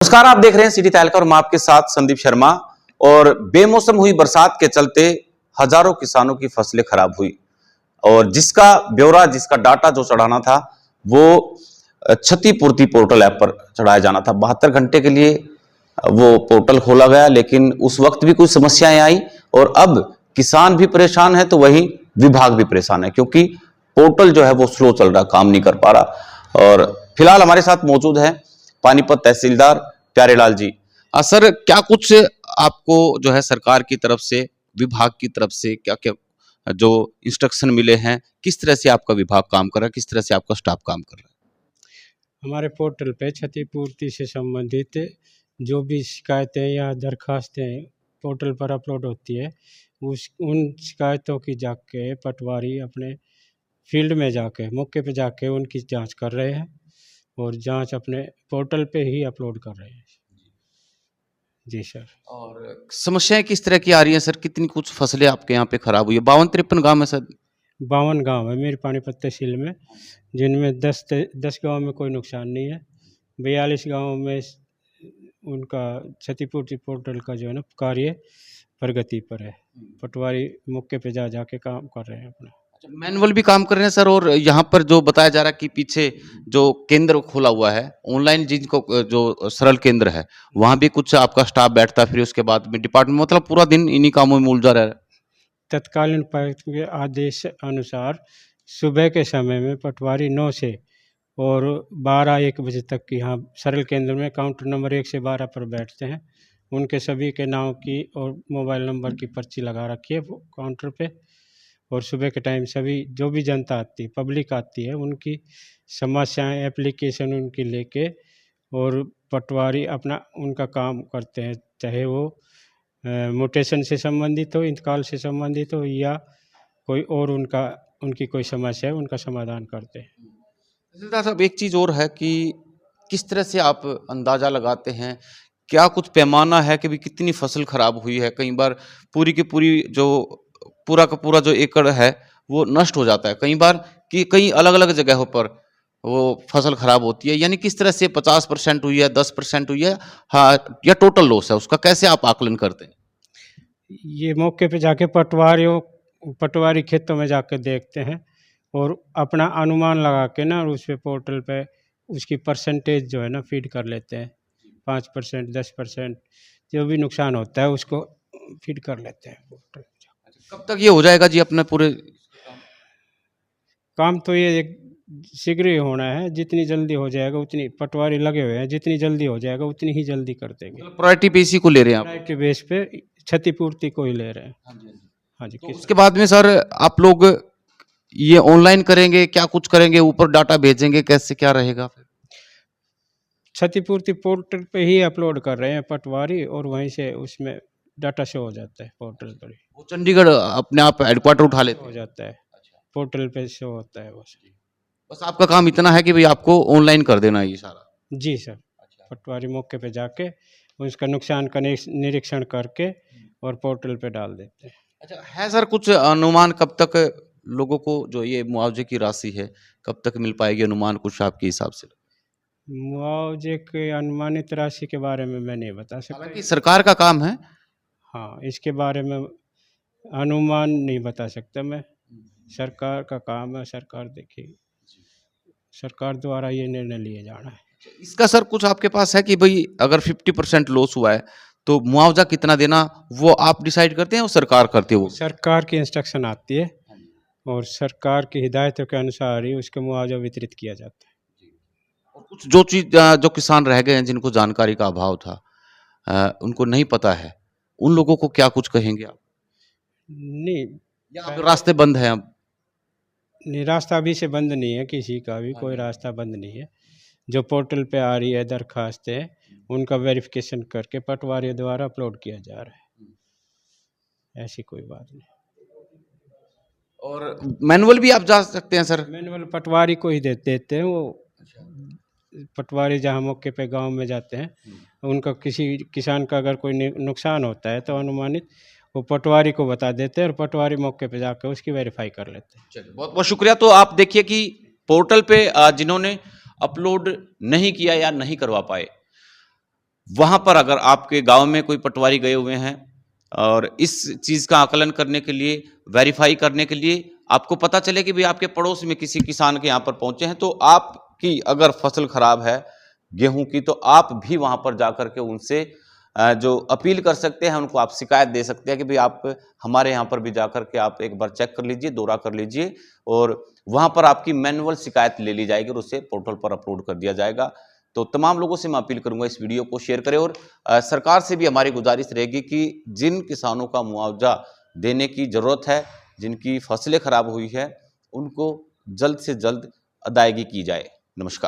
नमस्कार, आप देख रहे हैं सिटी तहलका और मैं आपके साथ संदीप शर्मा। और बेमौसम हुई बरसात के चलते हजारों किसानों की फसलें खराब हुई और जिसका ब्यौरा, जिसका डाटा जो चढ़ाना था वो क्षतिपूर्ति पोर्टल ऐप पर चढ़ाया जाना था। 72 घंटे के लिए वो पोर्टल खोला गया, लेकिन उस वक्त भी कुछ समस्याएं आई और अब किसान भी परेशान है तो वही विभाग भी परेशान है, क्योंकि पोर्टल जो है वो स्लो चल रहा, काम नहीं कर पा रहा। और फिलहाल हमारे साथ मौजूद है पानीपत तहसीलदार प्यारेलाल जी। सर, क्या कुछ आपको जो है सरकार की तरफ से, विभाग की तरफ से क्या क्या जो इंस्ट्रक्शन मिले हैं, किस तरह से आपका विभाग काम कर रहा है, किस तरह से आपका स्टाफ काम कर रहा है? हमारे पोर्टल पे क्षतिपूर्ति से संबंधित जो भी शिकायतें या दरखास्तें पोर्टल पर अपलोड होती है, उन शिकायतों की जाके पटवारी अपने फील्ड में जाके, मौके पे जाके उनकी जांच कर रहे हैं और जांच अपने पोर्टल पे ही अपलोड कर रहे हैं। जी सर। और समस्याएं किस तरह की आ रही हैं सर? कितनी कुछ फसलें आपके यहाँ पे खराब हुई है? 52-53 गांव है सर। 52 गांव है मेरे पानीपत तहसील में, जिनमें 10 गांव में कोई नुकसान नहीं है। 42 गांव में उनका क्षतिपूर्ति पोर्टल का जो है ना कार्य प्रगति पर है। पटवारी मौके पे जा के काम कर रहे हैं अपना। मैनुअल भी काम कर रहे हैं सर, और यहाँ पर जो बताया जा रहा है कि पीछे जो केंद्र खोला हुआ है ऑनलाइन, जिनको जो सरल केंद्र है, वहां भी कुछ आपका स्टाफ बैठता है, फिर उसके बाद में डिपार्टमेंट, मतलब पूरा दिन इन्हीं कामों में उलझा रहा है। तत्कालीन उपायुक्त के आदेश अनुसार सुबह के समय में पटवारी 9 से और 12-1 बजे तक यहाँ सरल केंद्र में काउंटर नंबर 1 से 12 पर बैठते हैं। उनके सभी के नाम की और मोबाइल नंबर की पर्ची लगा रखी है वो काउंटर पे। और सुबह के टाइम सभी जो भी जनता आती है, पब्लिक आती है, उनकी समस्याएं, एप्लीकेशन उनकी लेके और पटवारी अपना उनका काम करते हैं, चाहे वो म्यूटेशन से संबंधित हो, इंतकाल से संबंधित हो या कोई और उनकी कोई समस्या है, उनका समाधान करते हैं। तहसीलदार साहब, एक चीज और है कि किस तरह से आप अंदाजा लगाते हैं, क्या कुछ पैमाना है कि भी कितनी फसल खराब हुई है? कई बार पूरी की पूरी जो पूरा का पूरा जो एकड़ है वो नष्ट हो जाता है, कई बार कि कई अलग अलग जगहों पर वो फसल खराब होती है। यानी किस तरह से 50% हुई है, 10% हुई है, हाँ, या टोटल लॉस है, उसका कैसे आप आकलन करते हैं? ये मौके पे जाके पटवारी खेतों में जाके देखते हैं और अपना अनुमान लगा के ना उस पे पोर्टल पे उसकी परसेंटेज जो है ना फीड कर लेते हैं। 5%, 10% जो भी नुकसान होता है उसको फीड कर लेते हैं पोर्टल पे। कब तक ये हो जाएगा जी अपने पूरे? काम तो ये शीघ्र ही होना है, जितनी जल्दी हो जाएगा उतनी, पटवारी लगे हुए हैं, जितनी जल्दी हो जाएगा उतनी ही जल्दी कर देंगे। प्रायोरिटी पे इसी को ले रहे हैं आप? प्रायोरिटी बेस पे क्षतिपूर्ति को ही ले रहे हैं। हाँ जी। तो उसके बाद में सर आप लोग ये ऑनलाइन करेंगे, क्या कुछ करेंगे, ऊपर डाटा भेजेंगे, कैसे क्या रहेगा फिर? क्षतिपूर्ति पोर्टल पे ही अपलोड कर रहे हैं पटवारी और वहीं से उसमें डाटा शो हो जाता है पोर्टल पर ही। वो चंडीगढ़ अपने आप हेडक्वार्टर उठा लेते हो हैं? जाता है, पोर्टल पे शो होता है बस। बस आपका काम इतना है कि भाई आपको ऑनलाइन कर देना है ये सारा? जी सर। पटवारी मौके पे जाके उसका नुकसान का निरीक्षण करके और पोर्टल पे डाल देते हैं। अच्छा, है सर कुछ अनुमान कब तक लोगों को जो ये मुआवजे की राशि है कब तक मिल पाएगी, अनुमान कुछ आपके हिसाब से? मुआवजे के अनुमानित राशि के बारे में मैं नहीं बता सकता। हालांकि सरकार का काम है। हाँ, इसके बारे में अनुमान नहीं बता सकता मैं। सरकार का काम है, सरकार देखेगी, सरकार द्वारा ये निर्णय लिए जाना है। इसका सर कुछ आपके पास है कि भाई अगर 50% लॉस हुआ है तो मुआवजा कितना देना, वो आप डिसाइड करते हैं, वो सरकार करती है? वो सरकार की इंस्ट्रक्शन आती है और सरकार की हिदायतों के अनुसार ही उसका मुआवजा वितरित किया जाता है। और कुछ जो चीज जो किसान रह गए हैं जिनको जानकारी का अभाव था, उनको नहीं पता है, उन लोगों को क्या कुछ कहेंगे आप? नहीं, या अब रास्ते बंद हैं अब? नहीं, रास्ता अभी से बंद नहीं है, किसी का भी कोई रास्ता बंद नहीं है। जो पोर्टल पे आ रही है दरखास्तें, उनका वेरिफिकेशन करके पटवारी द्वारा अपलोड किया जा रहा है, ऐसी कोई बात नहीं। और मैनुअल भी आप जा सकते हैं सर? मैनुअल पटवारी को ही देते हैं वो। पटवारी जहाँ मौके पे गांव में जाते हैं, उनका किसी किसान का अगर कोई नुकसान होता है तो अनुमानित वो पटवारी को बता देते हैं और पटवारी मौके पे जाकर उसकी वेरीफाई कर लेते हैं। चलिए, बहुत बहुत शुक्रिया। तो आप देखिए कि पोर्टल पे जिन्होंने अपलोड नहीं किया या नहीं करवा पाए, वहाँ पर अगर आपके गांव में कोई पटवारी गए हुए हैं और इस चीज़ का आकलन करने के लिए, वेरीफाई करने के लिए आपको पता चले कि भाई आपके पड़ोस में किसी किसान के यहाँ पर पहुँचे हैं, तो आपकी अगर फसल खराब है गेहूँ की, तो आप भी वहाँ पर जाकर के उनसे जो अपील कर सकते हैं, उनको आप शिकायत दे सकते हैं कि भाई आप हमारे यहाँ पर भी जाकर के आप एक बार चेक कर लीजिए, दौरा कर लीजिए, और वहाँ पर आपकी मैनुअल शिकायत ले ली जाएगी और उसे पोर्टल पर अपलोड कर दिया जाएगा। तो तमाम लोगों से मैं अपील करूंगा इस वीडियो को शेयर करें, और सरकार से भी हमारी गुजारिश रहेगी कि जिन किसानों का मुआवजा देने की ज़रूरत है, जिनकी फसलें खराब हुई है, उनको जल्द से जल्द अदायगी की जाए। नमस्कार।